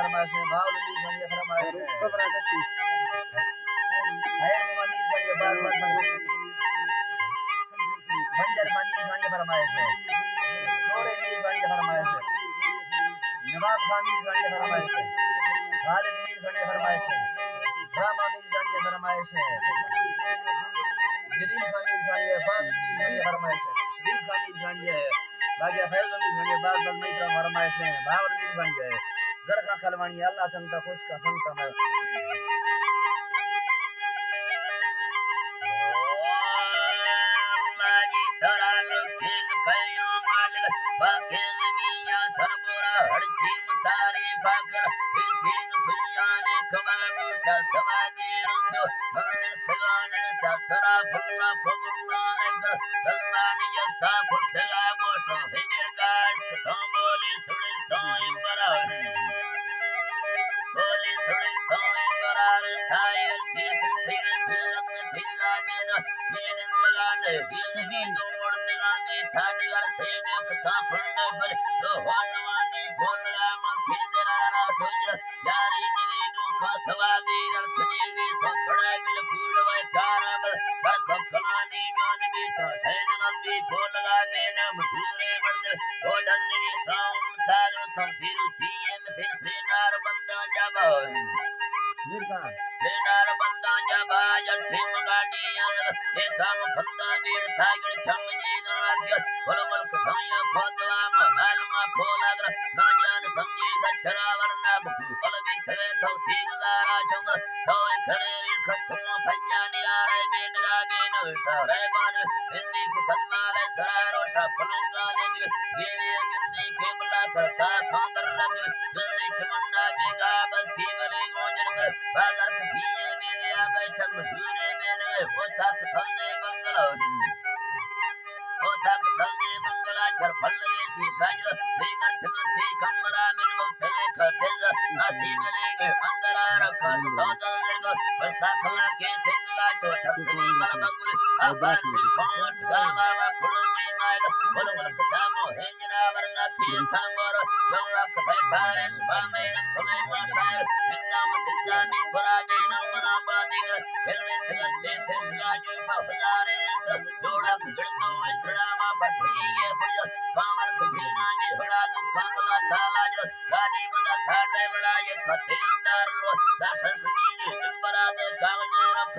फरमाइश है बाउल मीर खानी फरमाइश है खैर मीर खानी बात संजर खानी खानी फरमाइश है छोरे मीर खानी फरमाइश है नवाब खान मीर खानी फरमाइश है खालिद मीर खानी फरमाइश है रामा मीर खानी फरमाइश है जरीन खान मीर खानी है बाज मीर खानी फरमाइश है शरीफ खान मीर खानी है बाकी फैज मीर खानी बाज मई का फरमाइश है बावर मीर खानी है जरखा खलवानी अल्लाह संगता खुश का संगता मैं